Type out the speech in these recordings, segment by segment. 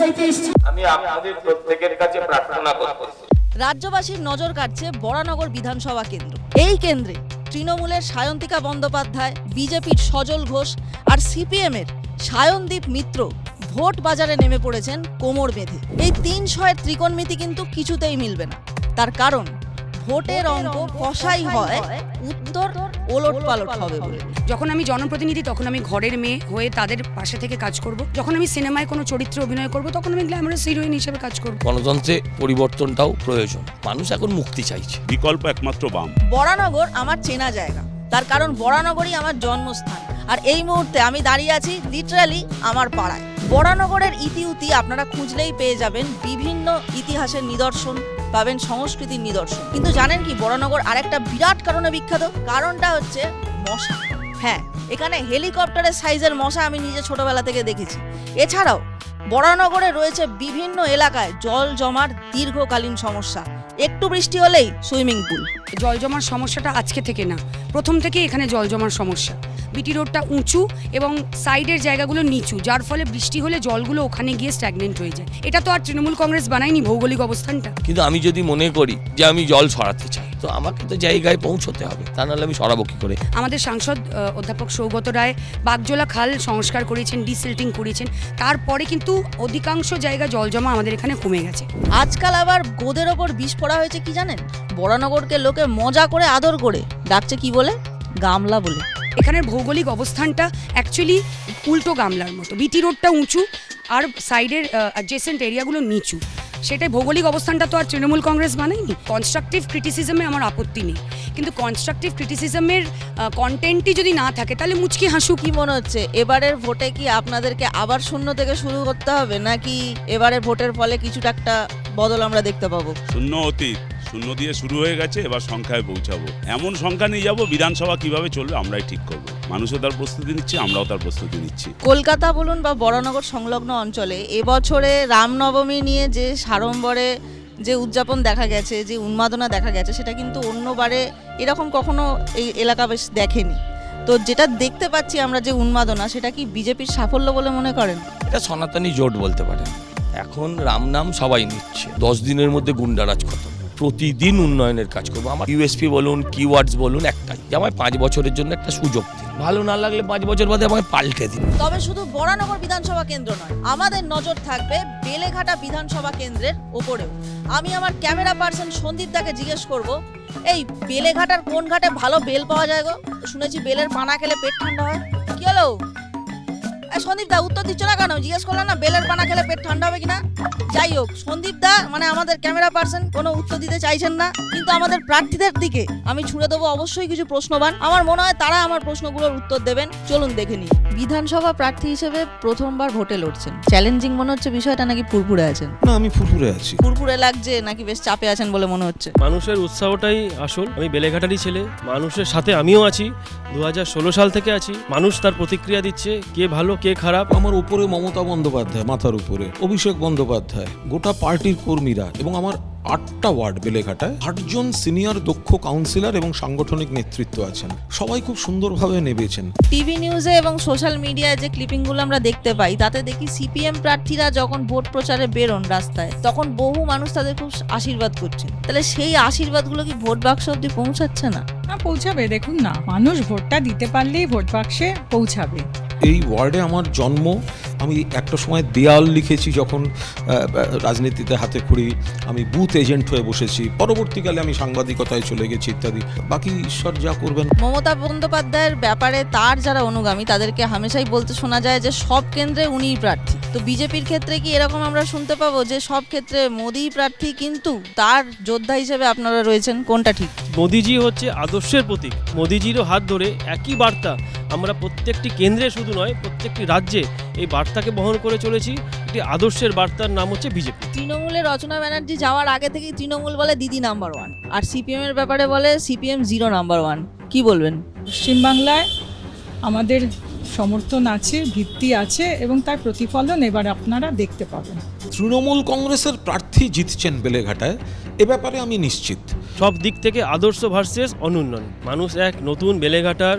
চাইতে এসেছি। আমি আপনাদের প্রত্যেকের কাছে প্রার্থনা করতেছি, রাজ্যবাসীর নজর কাটছে বরানগর বিধানসভা কেন্দ্র। এই কেন্দ্রে তৃণমূলের সায়ন্তিকা বন্দ্যোপাধ্যায়, বিজেপির সজল ঘোষ আর সিপিএমের সায়নদীপ মিত্র ভোট বাজারে নেমে পড়েছেন কোমর বেঁধে। এই ৩০০ ত্রিকোণমিতি কিন্তু কিছুতেই মিলবে না। তার কারণ ভোটের অঙ্ক কষাই হয়, উত্তর ওলটপালট হবে বলে। যখন আমি জনপ্রতিনিধি তখন আমি ঘরের মেয়ে হয়ে তাদের পাশে থেকে কাজ করব। যখন আমি সিনেমায় কোনো চরিত্রে অভিনয় করব তখন আমি গ্ল্যামারাস হিরোইন হিসেবে কাজ করব। গণতন্ত্রে পরিবর্তনটাও প্রয়োজন, মানুষ এখন মুক্তি চাইছে। বিকল্প একমাত্র বাম। বরানগর আমার চেনা জায়গা, তার কারণ বরানগরই আমার জন্মস্থান। আর এই মুহূর্তে আমি দাঁড়িয়ে আছি লিটারালি আমার পাড়ায়। বরানগরের ইতিউতি আপনারা খুঁজলেই পেয়ে যাবেন বিভিন্ন ইতিহাসের নিদর্শন, পাবেন সংস্কৃতির নিদর্শন। কিন্তু জানেন কি বরানগর আরেকটা বিরাট কারণে বিখ্যাত? কারণটা হচ্ছে মশা। হ্যাঁ, এখানে হেলিকপ্টারের সাইজের মশা আমি নিজে ছোটবেলা থেকে দেখেছি। এছাড়াও বরানগরে রয়েছে বিভিন্ন এলাকায় জল জমার দীর্ঘকালীন সমস্যা। একটু বৃষ্টি হলেই সুইমিং পুল। জল জমার সমস্যাটা আজকে থেকে না, প্রথম থেকেই এখানে জল জমার সমস্যা। বিটি রোডটা উঁচু এবং সাইডের জায়গাগুলো নিচু, যার ফলে বৃষ্টি হলে জলগুলো ওখানে গিয়ে স্ট্যাগনেন্ট হয়ে যায়। এটা তো আর তৃণমূল কংগ্রেস বানায়নি ভৌগোলিক অবস্থানটা। কিন্তু আমি যদি মনে করি যে আমি জল সরাতে চাই, তো আমাকে তো জায়গায় পৌঁছতে হবে, তা নাহলে আমি সরাবো কি করে? আমাদের সাংসদ অধ্যাপক সৌগত রায় বাগজোলা খাল সংস্কার করেছেন, ডিসিল্টিং করেছেন, তারপরে কিন্তু অধিকাংশ জায়গা জল জমা আমাদের এখানে কমে গেছে। আজকাল আবার গোদের ওপর বিষ পড়া হয়েছে কি জানেন? বরানগরকে লোকে মজা করে আদর করে ডাকছে কি বলে? গামলা বলে। এখানের ভৌগোলিক অবস্থানটা অ্যাকচুয়ালি উল্টো গামলার মতো। বিটি রোডটা উঁচু আর সাইডের অ্যাডজেসেন্ট এরিয়াগুলো নিচু। সেটাই ভৌগোলিক অবস্থানটা তো আর তৃণমূল কংগ্রেস বানায়নি। কনস্ট্রাকটিভ ক্রিটিসিজমে আমার আপত্তি নেই, কিন্তু কনস্ট্রাকটিভ ক্রিটিসিজমের কন্টেন্টই যদি না থাকে তাহলে মুচকি হাসু। কি মনে হচ্ছে এবারের ভোটে কি আপনাদেরকে আবার শূন্য থেকে শুরু করতে হবে, নাকি এবারের ভোটের ফলে কিছুটা একটা বদল আমরা দেখতে পাবো? শূন্য অতীত, শূন্য দিয়ে শুরু হয়ে গেছে, এবার সংখ্যায় পৌঁছাবো। এমন সংখ্যা নিয়ে যাবো, বিধানসভা কিভাবে চলবে আমরাই ঠিক করবো। মানুষও তার প্রস্তুতি নিচ্ছে, আমরাও তার প্রস্তুতি নিচ্ছি। কলকাতা বলুন বা বরানগর সংলগ্ন অঞ্চলে এবছরে রামনবমী নিয়ে যে সাড়ম্বরে যে উদযাপন দেখা গেছে, যে উন্মাদনা দেখা গেছে, সেটা কিন্তু অন্যবারে এরকম কখনো এই এলাকা বেশ দেখেনি। তো যেটা দেখতে পাচ্ছি আমরা যে উন্মাদনা, সেটা কি বিজেপির সাফল্য বলে মনে করেন? এটা সনাতনী জোট বলতে পারেন। এখন রাম নাম সবাই নিচ্ছে, 10 দিনের মধ্যে গুন্ডারাজ খতম। প্রতিদিন উন্নয়নের কাজ করবো। আমার ইউএসপি বলুন, কিওয়ার্ডস বলুন, একটাই যে আমায় 5 বছরের জন্য একটা সুযোগ দিন। ভালো না লাগলে 5 বছর বাদে আমায় পাল্টে দিন। তবে শুধু বরানগর বিধানসভা কেন্দ্র নয়, আমাদের নজর থাকবে বেলেঘাটা বিধানসভা কেন্দ্রের ওপরেও। আমি আমার ক্যামেরা পার্সন সন্দীপ দাকে জিজ্ঞেস করব, এই বেলেঘাটার কোন ঘাটে ভালো বেল পাওয়া যায় গো? শুনেছি বেলের পানা খেলে পেট ঠান্ডা হয়। কি হলো সন্দীপ দা, উত্তর দিচ্ছ না কেন? জিজ্ঞেস করলাম না বেলের পানা খেলে পেট ঠান্ডা হবে কিনা। যাই হোক, সন্দীপ দা মানে আমাদের ক্যামেরা পার্সন কোনো উত্তর দিতে চাইছেন না, কিন্তু আমাদের প্রার্থীদের দিকে আমি ছুড়ে দেবো অবশ্যই কিছু প্রশ্নবান। আমার মনে হয় তারা আমার প্রশ্নগুলোর উত্তর দেবেন। চলুন দেখে নিই। বিধানসভা প্রার্থী হিসেবে প্রথমবার ভোটে লড়ছেন, চ্যালেঞ্জিং মনে হচ্ছে বিষয়টা, নাকি ফুরফুরে আছেন? না, আমি ফুরফুরে আছি। ফুরফুরে লাগছে নাকি বেশ চাপে আছেন বলে মনে হচ্ছে? মানুষের উৎসাহটাই আসল। আমি বেলেঘাটারই ছেলে, মানুষের সাথে আমিও আছি, 2016 সাল থেকে আছি। মানুষ তার প্রতিক্রিয়া দিচ্ছে, কে ভালো কে খারাপ। আমার উপরে মমতা বন্দ্যোপাধ্যায়, মাথার উপরে অভিষেক বন্দ্যোপাধ্যায়, গোটা পার্টির কর্মীরা, এবং আমার 8টা ওয়ার্ড বেলেঘাটায় 8 জন সিনিয়র দক্ষ কাউন্সিলর এবং সাংগঠনিক নেতৃত্ব আছেন। সবাই খুব সুন্দরভাবে নেবেছেন। টিভি নিউজে এবং সোশ্যাল মিডিয়ায় যে ক্লিপিংগুলো আমরা দেখতে পাই, তাতে দেখি সিপিএম প্রার্থীরা যখন ভোট প্রচারে বেরোন রাস্তায়, তখন বহু মানুষ তাদের খুব আশীর্বাদ করছেন। তাহলে সেই আশীর্বাদগুলো কি ভোট বাক্স অব্দি পৌঁছাচ্ছে না? পৌঁছাবে, দেখুন না, মানুষ ভোটটা দিতে পারলেই ভোট বাক্সে পৌঁছাবে। এই ওয়ার্ডে আমার জন্ম। আমি একটা সময় দেয়াল লিখেছি যখন রাজনীতিতে হাতে খড়ি, আমি বুথ এজেন্ট হয়ে বসেছি, পরবর্তীকালে আমি সাংবাদিকতায় চলে গেছি ইত্যাদি। বাকি ঈশ্বর যা করবেন। মমতা বন্দ্যোপাধ্যায়ের ব্যাপারে তার যারা অনুগামী তাদেরকে হামেশাই বলতে শোনা যায় যে সব কেন্দ্রে উনিই প্রার্থী। তো বিজেপির ক্ষেত্রে কি এরকম আমরা শুনতে পাবো যে সব ক্ষেত্রে মোদিই প্রার্থী, কিন্তু তার যোদ্ধা হিসেবে আপনারা রয়েছেন? কোনটা ঠিক? মোদিজি হচ্ছে আদর্শের প্রতীক। মোদিজিরও হাত ধরে একই বার্তা আমরা প্রত্যেকটি কেন্দ্রে শুধু নয়, প্রত্যেকটি রাজ্যে এই বার্তাকে বহন করে চলেছি। একটি আদর্শের বার্তার নাম হচ্ছে বিজেপি। তৃণমূলে রচনা ব্যানার্জি যাওয়ার আগে থেকেই তৃণমূল বলে দিদি নাম্বার 1, আর সিপিএম এর ব্যাপারে বলে সিপিএম 0 নাম্বার 1। কি বলবেন? পশ্চিমবাংলায় আমাদের সমর্থন আছে, ভিত্তি আছে, এবং তার প্রতিফলন এবার আপনারা দেখতে পাবেন। তৃণমূল কংগ্রেসের প্রার্থী জিতছেন বেলেঘাটায়, এ ব্যাপারে আমি নিশ্চিত। সব দিক থেকে আদর্শ ভার্সেস অনুন্নয়ন। মানুষ এক নতুন বেলেঘাটার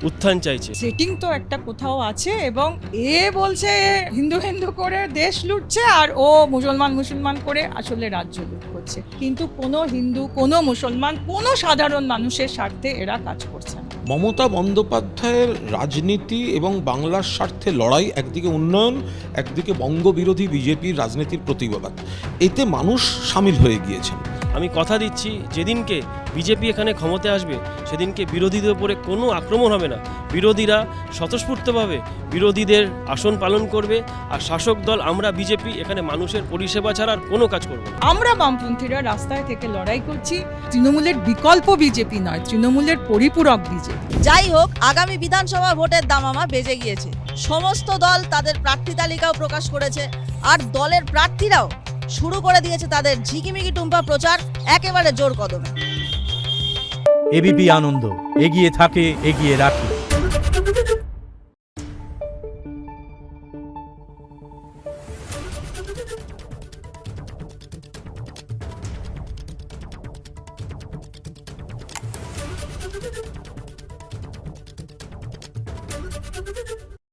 উত্থান চাইছে। সেটিং তো একটা কোথাও আছে, এবং এ বলছে হিন্দু হিন্দু করে দেশ লুটছে আর ও মুসলমান মুসলমান করে আসলে রাজ্য লুট করছে, কিন্তু কোনো হিন্দু, কোনো মুসলমান, কোনো সাধারণ মানুষের স্বার্থে এরা কাজ করছে না। মমতা বন্দ্যোপাধ্যায়ের রাজনীতি এবং বাংলার স্বার্থে লড়াই, একদিকে উন্নয়ন, একদিকে বঙ্গবিরোধী বিজেপির রাজনীতির প্রতিবাদ, এতে মানুষ সামিল হয়ে গিয়েছেন। আমি কথা দিচ্ছি, যেদিনকে বিজেপি এখানে ক্ষমতায় আসবে সেদিনকে বিরোধীদের উপরে কোনো আক্রমণ হবে না। বিরোধীরা স্বতঃস্ফূর্তভাবে বিরোধীদের আসন পালন করবে, আর শাসক দল আমরা বিজেপি এখানে মানুষের পরিষেবা ছাড়া আর কোনো কাজ করব না। আমরা বামপন্থীরা রাস্তায় থেকে লড়াই করছি, তৃণমূলের বিকল্প বিজেপি নয়, তৃণমূলের পরিপূরক বিজেপি। যাই হোক, আগামী বিধানসভা ভোটের দামামা বেজে গিয়েছে। সমস্ত দল তাদের প্রার্থী তালিকাও প্রকাশ করেছে, আর দলের প্রার্থীরাও শুরু করে দিয়েছে তাদের ঝিকিমিকি টুম্পা প্রচার একেবারে জোর কদমে। এবিপি আনন্দ, এগিয়ে থাকে, এগিয়ে রাখে।